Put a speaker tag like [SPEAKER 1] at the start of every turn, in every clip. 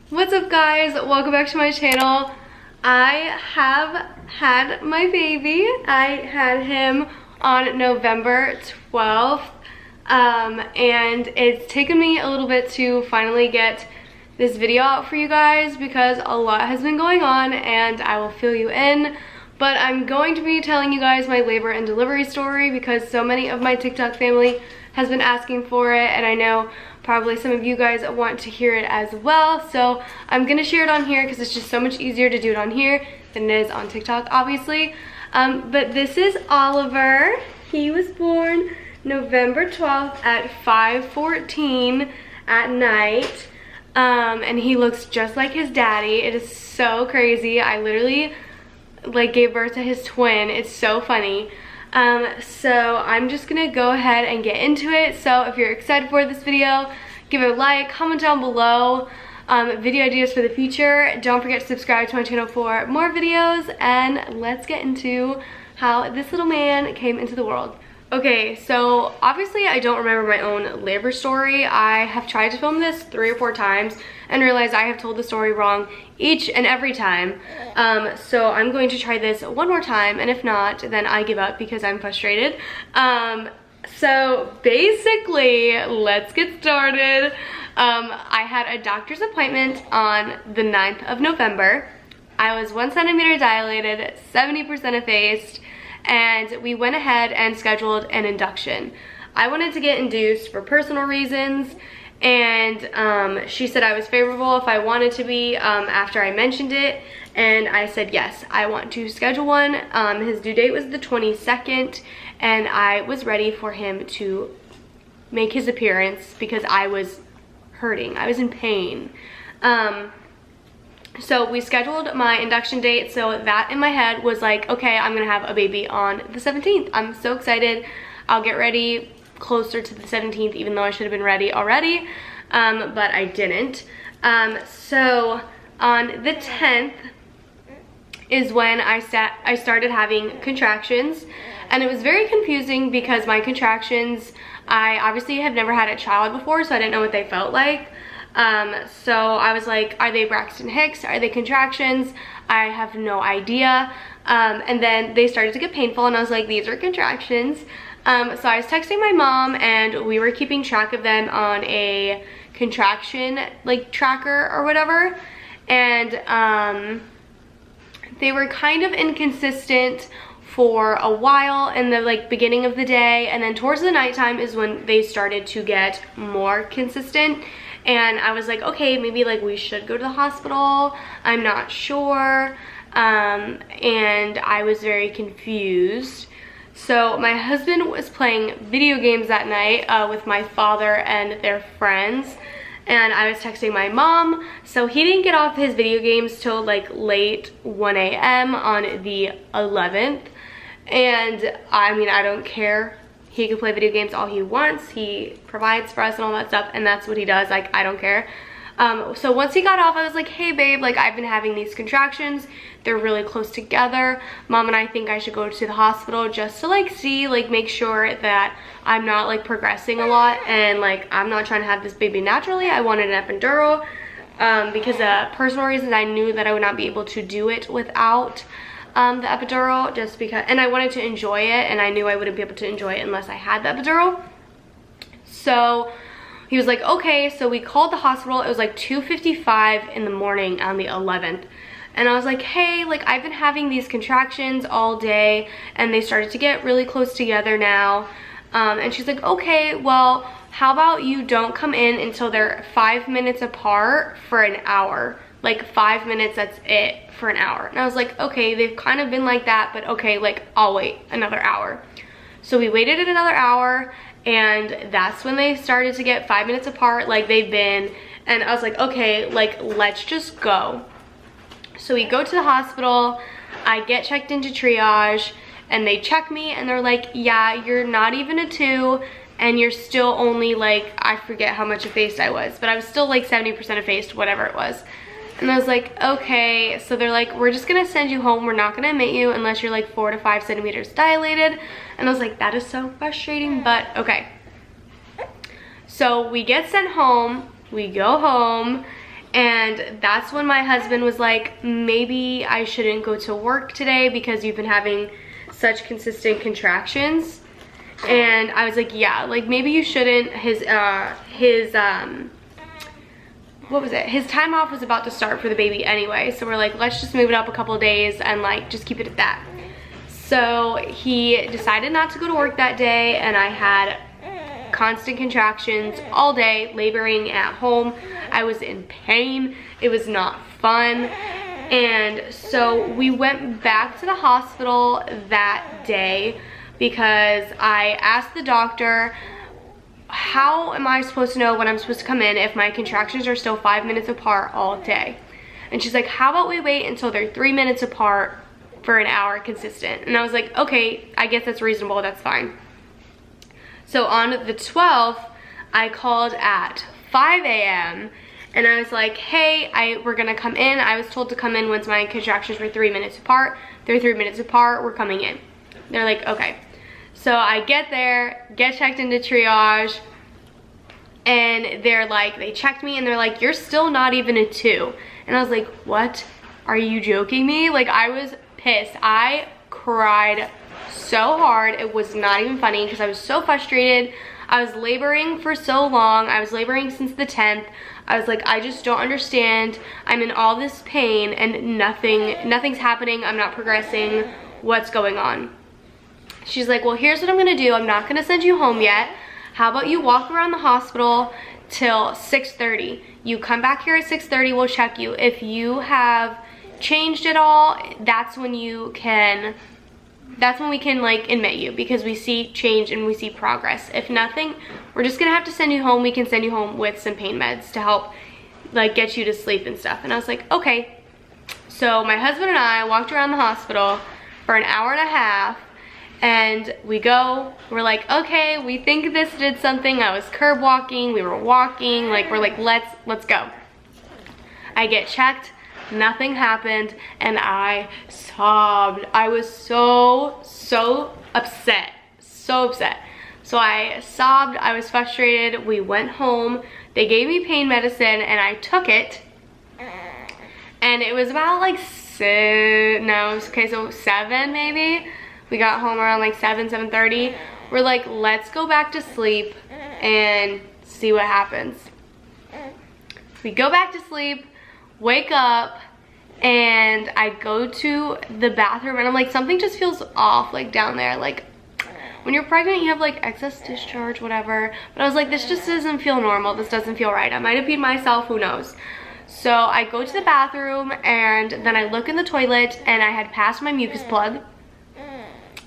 [SPEAKER 1] What's up guys? Welcome back to my channel. I have had my baby. I had him on November 12th and it's taken me a little bit to finally get this video out for you guys because a lot has been going on and I will fill you in. But I'm going to be telling you guys my labor and delivery story because so many of my TikTok family has been asking for it, and I know probably some of you guys want to hear it as well. So I'm gonna share it on here because it's just so much easier to do it on here than it is on TikTok, obviously. But this is Oliver. He was born November 12th at 5:14 at night. And he looks just like his daddy. It is so crazy. I literally like gave birth to his twin. It's so funny. So I'm just gonna go ahead and get into it. So if you're excited for this video, give it a like, comment down below video ideas for the future. Don't forget to subscribe to my channel for more videos, and let's get into how this little man came into the world. Okay, so obviously I don't remember my own labor story. I have tried to film this 3 or 4 times and realized I have told the story wrong each and every time. So I'm going to try this one more time, and if not, then I give up because I'm frustrated. So basically, let's get started. I had a doctor's appointment on the 9th of November. I was 1 centimeter dilated, 70% effaced, and we went ahead and scheduled an induction. I wanted to get induced for personal reasons, and she said I was favorable if I wanted to be after I mentioned it, and I said yes, I want to schedule one. His due date was the 22nd, and I was ready for him to make his appearance because I was hurting. I was in pain. So we scheduled my induction date, so that in my head was like, okay, I'm gonna have a baby on the 17th. I'm so excited. I'll get ready closer to the 17th, even though I should have been ready already, but I didn't. So on the 10th is when I started having contractions, and it was very confusing because my contractions, I obviously have never had a child before, so I didn't know what they felt like. So I was like, are they Braxton Hicks? Are they contractions? I have no idea. And then they started to get painful, and I was like, these are contractions. So I was texting my mom, and we were keeping track of them on a contraction like tracker or whatever. And they were kind of inconsistent for a while in the like beginning of the day, and then towards the nighttime is when they started to get more consistent. And I was like, okay, maybe like we should go to the hospital. I'm not sure. And I was very confused. So my husband was playing video games that night with my father and their friends. And I was texting my mom. So he didn't get off his video games till like late 1 a.m. on the 11th. And I mean, I don't care. He can play video games all he wants. He provides for us and all that stuff, and that's what he does. Like, I don't care. So once he got off, I was like, hey babe, like I've been having these contractions. They're really close together. Mom and I think I should go to the hospital just to like see, like make sure that I'm not like progressing a lot, and like I'm not trying to have this baby naturally. I wanted an epidural because of personal reasons. I knew that I would not be able to do it without the epidural, just because, and I wanted to enjoy it, and I knew I wouldn't be able to enjoy it unless I had the epidural. So he was like, okay. So we called the hospital. It was like 2:55 in the morning on the 11th, and I was like, hey, like I've been having these contractions all day, and they started to get really close together now. And she's like, okay, well, how about you don't come in until they're 5 minutes apart for an hour. Like 5 minutes, that's it, for an hour. And I was like, okay, they've kind of been like that, but okay, like I'll wait another hour. So we waited another hour, and that's when they started to get 5 minutes apart like they've been. And I was like, okay, like let's just go. So we go to the hospital. I get checked into triage, and they check me, and they're like, yeah, you're not even a 2, and you're still only like, I forget how much effaced I was, but I was still like 70% effaced, whatever it was. And I was like, okay. So they're like, we're just gonna send you home. We're not gonna admit you unless you're like 4 to 5 centimeters dilated. And I was like, that is so frustrating, but okay. So we get sent home, we go home, And that's when my husband was like, maybe I shouldn't go to work today because you've been having such consistent contractions. And I was like, yeah, like maybe you shouldn't. What was it? His time off was about to start for the baby anyway. So we're like, let's just move it up a couple of days and like just keep it at that. So he decided not to go to work that day, and I had constant contractions all day, laboring at home. I was in pain. It was not fun. And so we went back to the hospital that day because I asked the doctor, how am I supposed to know when I'm supposed to come in if my contractions are still 5 minutes apart all day? And she's like, how about we wait until they're 3 minutes apart for an hour consistent? And I was like, okay, I guess that's reasonable, that's fine. So on the 12th, I called at 5 a.m. and I was like, hey, we're gonna come in. I was told to come in once my contractions were 3 minutes apart. They're 3 minutes apart, we're coming in. They're like, okay. So I get there, get checked into triage, and they're like, they checked me and they're like, you're still not even a 2. And I was like, what? Are you joking me? Like, I was pissed. I cried so hard. It was not even funny because I was so frustrated. I was laboring for so long. I was laboring since the 10th. I was like, I just don't understand. I'm in all this pain and nothing's happening. I'm not progressing. What's going on? She's like, well, here's what I'm gonna do. I'm not gonna send you home yet. How about you walk around the hospital till 6:30? You come back here at 6:30, we'll check you. If you have changed at all, that's when we can like admit you, because we see change and we see progress. If nothing, we're just gonna have to send you home. We can send you home with some pain meds to help like get you to sleep and stuff. And I was like, okay. So my husband and I walked around the hospital for an hour and a half, and we're like, okay, we think this did something. I was curb walking, we were walking, like we're like, let's go. I get checked, nothing happened, and I sobbed. I was so upset, so upset. So I sobbed, I was frustrated. We went home, they gave me pain medicine and I took it, and it was about like 7 maybe. We got home around like 7:30. We're like, let's go back to sleep and see what happens. We go back to sleep, wake up, and I go to the bathroom and I'm like, something just feels off like down there. Like when you're pregnant, you have like excess discharge, whatever. But I was like, this just doesn't feel normal. This doesn't feel right. I might have peed myself, who knows. So I go to the bathroom and then I look in the toilet and I had passed my mucus plug.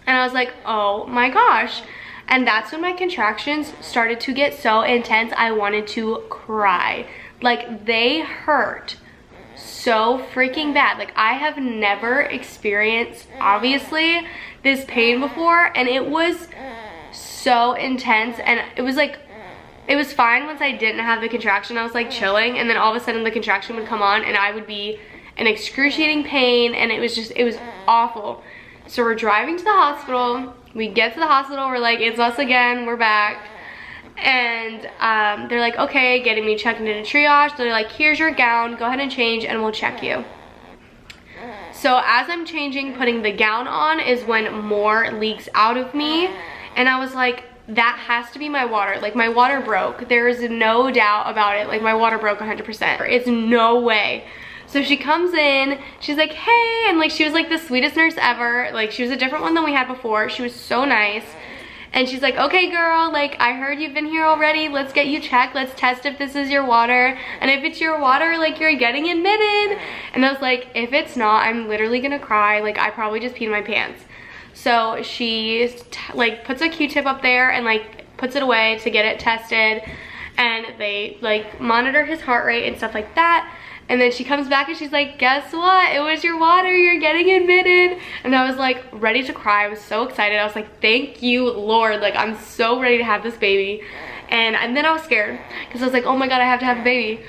[SPEAKER 1] And I was like, oh my gosh. And that's when my contractions started to get so intense, I wanted to cry. Like, they hurt so freaking bad. Like, I have never experienced, obviously, this pain before, and it was so intense. And it was like, it was fine once I didn't have the contraction. I was like chilling, and then all of a sudden the contraction would come on and I would be in excruciating pain, and it was awful. So we're driving to the hospital. We get to the hospital, we're like, it's us again, we're back. And they're like, okay, getting me checked into triage. So they're like, here's your gown, go ahead and change and we'll check you. So as I'm changing, putting the gown on is when more leaks out of me. And I was like, that has to be my water. Like, my water broke. There is no doubt about it. Like, my water broke 100%. It's no way. So she comes in, she's like, hey, and like, she was like the sweetest nurse ever. Like, she was a different one than we had before. She was so nice. And she's like, okay girl, like, I heard you've been here already. Let's get you checked. Let's test if this is your water. And if it's your water, like, you're getting admitted. And I was like, if it's not, I'm literally gonna cry. Like, I probably just peed my pants. So she like puts a Q-tip up there and like puts it away to get it tested. And they like monitor his heart rate and stuff like that. And then she comes back and she's like, guess what? It was your water, you're getting admitted. And I was like ready to cry. I was so excited. I was like, thank you, Lord. Like, I'm so ready to have this baby. And then I was scared because I was like, oh my God, I have to have a baby.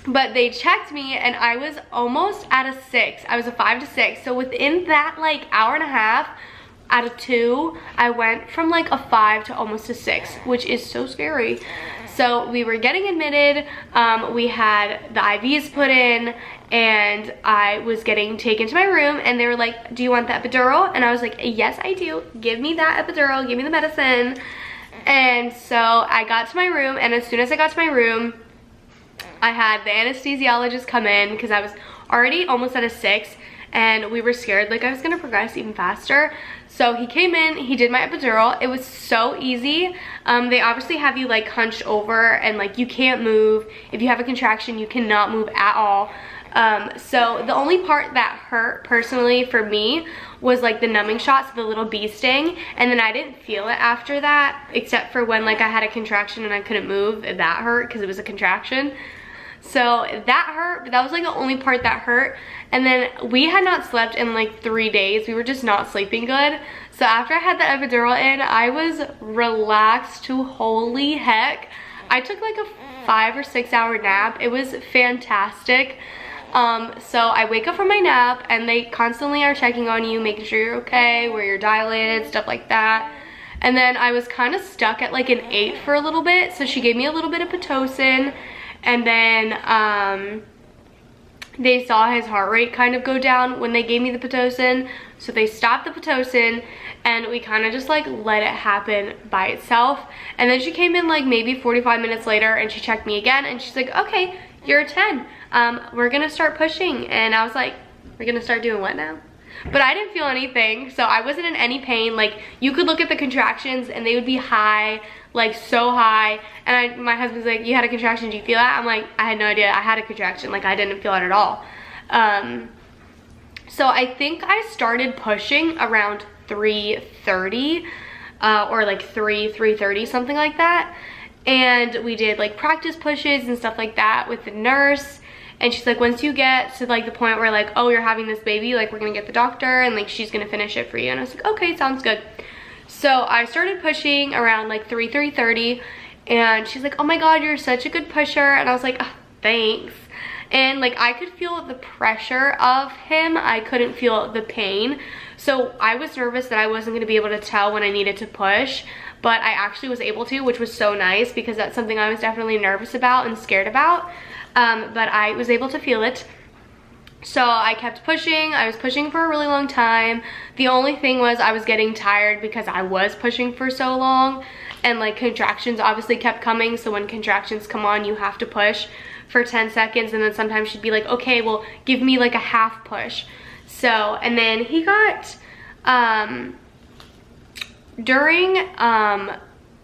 [SPEAKER 1] But they checked me and I was almost at a 6. I was a 5 to 6. So within that like hour and a half, out of 2, I went from like a 5 to almost a 6, which is so scary. So So we were getting admitted, we had the IVs put in, and I was getting taken to my room, and they were like, do you want the epidural? And I was like, yes, I do. Give me that epidural, give me the medicine. And so I got to my room, and as soon as I got to my room, I had the anesthesiologist come in because I was already almost at a 6, and we were scared like I was gonna progress even faster. So he came in, he did my epidural. It was so easy. They obviously have you like hunched over, and like you can't move. If you have a contraction, you cannot move at all. So the only part that hurt personally for me was like the numbing shots, the little bee sting, and then I didn't feel it after that, except for when like I had a contraction and I couldn't move. That hurt because it was a contraction. So that hurt, but that was like the only part that hurt. And then we had not slept in like 3 days. We were just not sleeping good. So after I had the epidural in, I was relaxed to holy heck. I took like a 5 or 6 hour nap. It was fantastic. So I wake up from my nap, and they constantly are checking on you, making sure you're okay, where you're dilated, stuff like that. And then I was kind of stuck at like an 8 for a little bit. So she gave me a little bit of Pitocin. And then they saw his heart rate kind of go down when they gave me the Pitocin. So they stopped the Pitocin, and we kind of just like let it happen by itself. And then she came in like maybe 45 minutes later, and she checked me again, and she's like, okay, you're a 10. We're gonna start pushing. And I was like, we're gonna start doing what now? But I didn't feel anything, so I wasn't in any pain. Like, you could look at the contractions and they would be high, like so high. And my husband's like, you had a contraction, do you feel that? I'm like, I had no idea I had a contraction. Like, I didn't feel it at all. So I think I started pushing around 3:30 or like 3:30, something like that. And we did like practice pushes and stuff like that with the nurse. And she's like, once you get to like the point where like, oh, you're having this baby, like we're gonna get the doctor, and like she's gonna finish it for you. And I was like, okay, sounds good. So I started pushing around like 3:30, and she's like, oh my god, you're such a good pusher. And I was like, oh, thanks. And like I could feel the pressure of him, I couldn't feel the pain. So I was nervous that I wasn't gonna be able to tell when I needed to push, but I actually was able to, which was so nice, because that's something I was definitely nervous about and scared about. But I was able to feel it. So I kept pushing. I was pushing for a really long time. The only thing was I was getting tired because I was pushing for so long, and like contractions obviously kept coming. So when contractions come on, you have to push for 10 seconds, and then sometimes she'd be like, okay, well, give me like a half push. So, and then he got, during,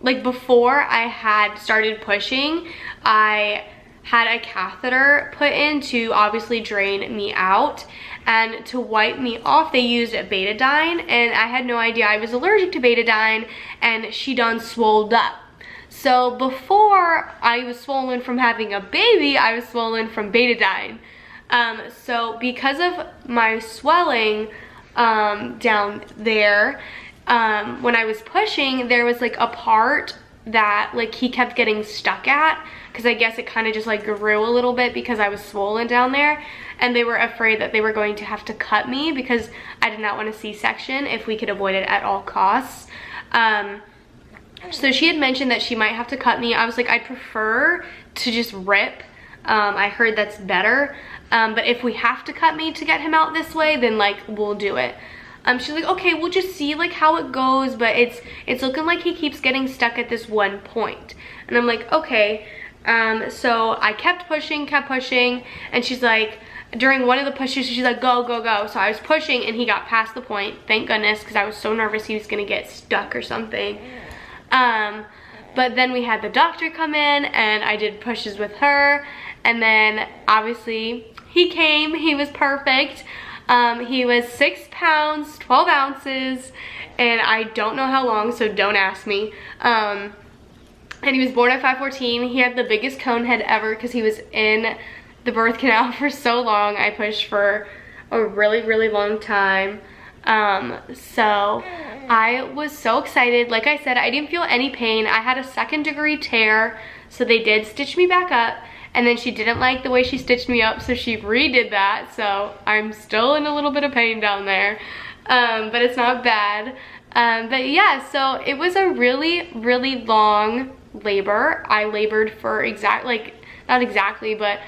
[SPEAKER 1] like before I had started pushing, I had a catheter put in to obviously drain me out, and to wipe me off they used betadine, and I had no idea I was allergic to betadine, and she done swolled up. So before I was swollen from having a baby, I was swollen from betadine. So because of my swelling down there, when I was pushing, there was like a part that like he kept getting stuck at, because I guess it kind of just like grew a little bit because I was swollen down there, and they were afraid that they were going to have to cut me because I did not want a C-section if we could avoid it at all costs. So she had mentioned that she might have to cut me. I was like, I'd prefer to just rip. I heard that's better, but if we have to cut me to get him out this way, then like we'll do it. She's like, okay, we'll just see like how it goes, but it's looking like he keeps getting stuck at this one point. And I'm like, okay. So I kept pushing, and she's like, during one of the pushes, she's like, go, go, go. So I was pushing, and he got past the point, thank goodness, because I was so nervous he was gonna get stuck or something. But then we had the doctor come in, and I did pushes with her, and then obviously he came. He was perfect. He was 6 pounds, 12 ounces, and I don't know how long, so don't ask me. And he was born at 5:14. He had the biggest cone head ever because he was in the birth canal for so long. I pushed for a really, really long time. So I was so excited. Like I said, I didn't feel any pain. I had a 2nd-degree tear, so they did stitch me back up. And then she didn't like the way she stitched me up, so she redid that. So I'm still in a little bit of pain down there, but it's not bad. But yeah, so it was a really, really long labor. I labored for not exactly, but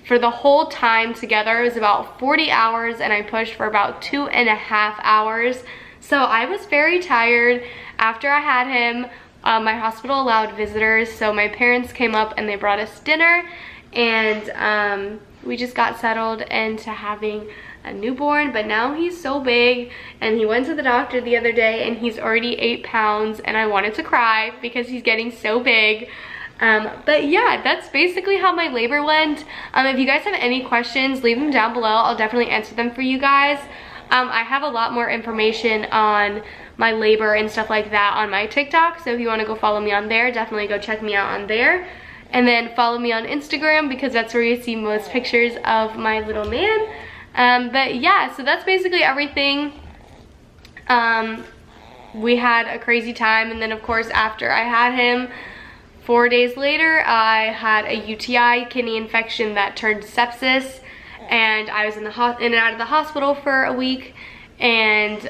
[SPEAKER 1] for the whole time together, it was about 40 hours, and I pushed for about 2.5 hours. So I was very tired. After I had him, my hospital allowed visitors, so my parents came up and they brought us dinner, and we just got settled into having a newborn. But now he's so big, and he went to the doctor the other day and he's already 8 pounds, and I wanted to cry because he's getting so big. But yeah, that's basically how my labor went. If you guys have any questions, leave them down below. I'll definitely answer them for you guys. I have a lot more information on my labor and stuff like that on my TikTok, so if you want to go follow me on there, definitely go check me out on there. And then follow me on Instagram, because that's where you see most pictures of my little man. But yeah, so that's basically everything. We had a crazy time, and then of course after I had him, 4 days later, I had a UTI, kidney infection, that turned sepsis, and I was in and out of the hospital for a week, and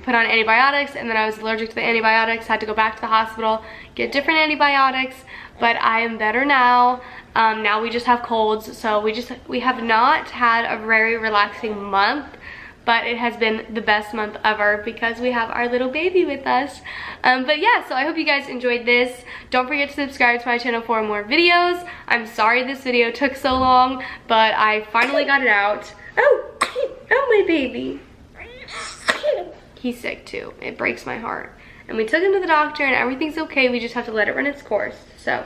[SPEAKER 1] put on antibiotics, and then I was allergic to the antibiotics, had to go back to the hospital, get different antibiotics, but I am better now. Now we just have colds, so we have not had a very relaxing month, but it has been the best month ever because we have our little baby with us. But yeah, so I hope you guys enjoyed this. Don't forget to subscribe to my channel for more videos. I'm sorry this video took so long, but I finally got it out. Oh, my baby. He's sick too. It breaks my heart. And we took him to the doctor and everything's okay. We just have to let it run its course. So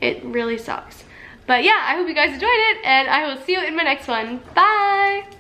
[SPEAKER 1] it really sucks. But yeah, I hope you guys enjoyed it, and I will see you in my next one. Bye!